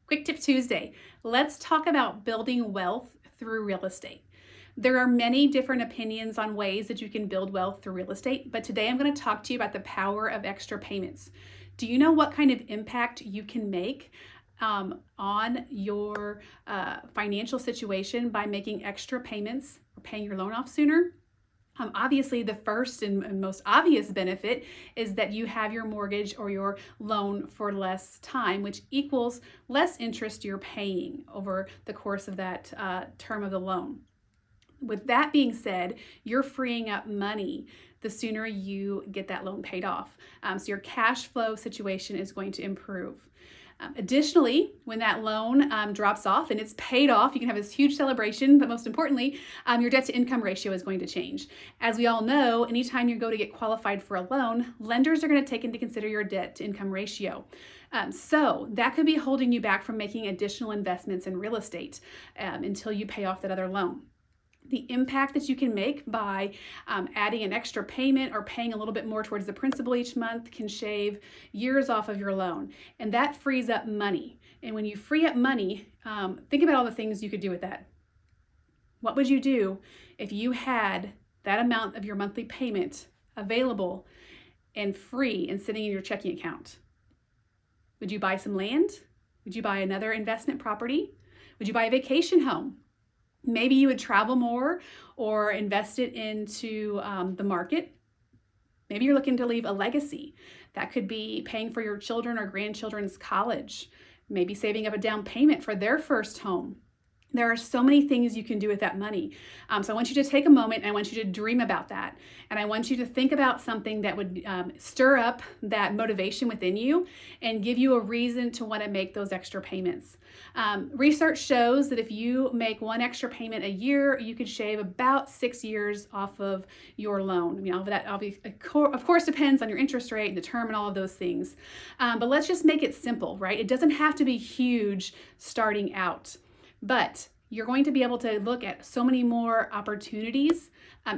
Quick Tip Tuesday. Let's talk about building wealth through real estate. There are many different opinions on ways that you can build wealth through real estate, but today I'm going to talk to you about the power of extra payments. Do you know what kind of impact you can make on your financial situation by making extra payments or paying your loan off sooner? Obviously, the first and most obvious benefit is that you have your mortgage or your loan for less time, which equals less interest you're paying over the course of that term of the loan. With that being said, you're freeing up money the sooner you get that loan paid off. So your cash flow situation is going to improve. Additionally, when that loan drops off and it's paid off, you can have this huge celebration, but most importantly, your debt to income ratio is going to change. As we all know, anytime you go to get qualified for a loan, lenders are going to take into consider your debt to income ratio. So that could be holding you back from making additional investments in real estate until you pay off that other loan. The impact that you can make by adding an extra payment or paying a little bit more towards the principal each month can shave years off of your loan. And that frees up money. And when you free up money, think about all the things you could do with that. What would you do if you had that amount of your monthly payment available and free and sitting in your checking account? Would you buy some land? Would you buy another investment property? Would you buy a vacation home? Maybe you would travel more or invest it into the market. Maybe you're looking to leave a legacy. That could be paying for your children or grandchildren's college, maybe saving up a down payment for their first home. There are so many things you can do with that money. So I want you to take a moment and I want you to dream about that. And I want you to think about something that would stir up that motivation within you and give you a reason to want to make those extra payments. Research shows that if you make one extra payment a year, you could shave about 6 years off of your loan. I mean, all of that obviously, of course, depends on your interest rate and the term and all of those things. But let's just make it simple, right? It doesn't have to be huge starting out. But you're going to be able to look at so many more opportunities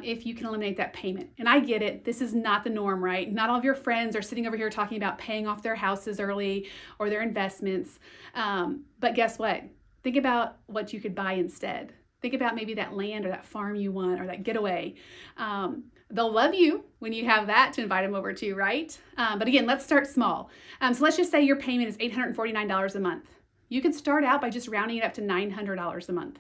if you can eliminate that payment. And I get it, this is not the norm, right? Not all of your friends are sitting over here talking about paying off their houses early or their investments. But guess what? Think about what you could buy instead. Think about maybe that land or that farm you want or that getaway. They'll love you when you have that to invite them over to, right? But again, let's start small. So let's just say your payment is $849 a month. You could start out by just rounding it up to $900 a month.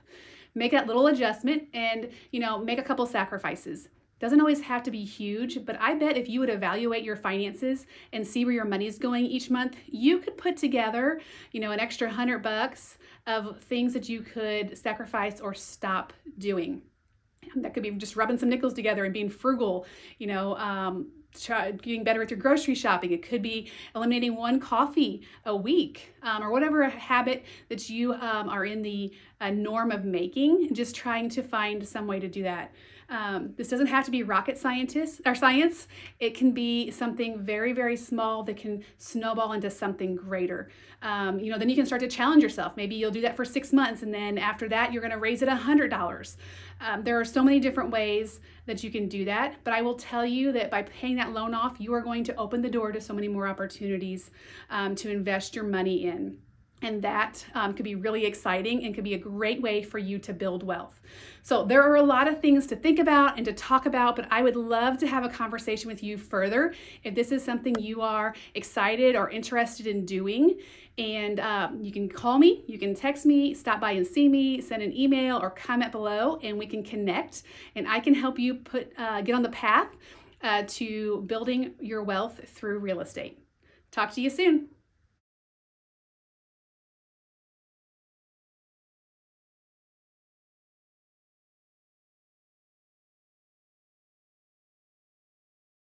Make that little adjustment and, make a couple sacrifices. Doesn't always have to be huge, but I bet if you would evaluate your finances and see where your money is going each month, you could put together, an extra $100 of things that you could sacrifice or stop doing. That could be just rubbing some nickels together and being frugal, getting better with your grocery shopping. It could be eliminating one coffee a week or whatever habit that you are in the norm of making, just trying to find some way to do that. This doesn't have to be rocket science. It can be something very, very small that can snowball into something greater. Then you can start to challenge yourself. Maybe you'll do that for 6 months, and then after that, you're going to raise it $100. There are so many different ways that you can do that, but I will tell you that by paying that loan off, you are going to open the door to so many more opportunities to invest your money in. And that could be really exciting and could be a great way for you to build wealth. So there are a lot of things to think about and to talk about, but I would love to have a conversation with you further if this is something you are excited or interested in doing. And you can call me, you can text me, stop by and see me, send an email or comment below, and we can connect. And I can help you get on the path to building your wealth through real estate. Talk to you soon.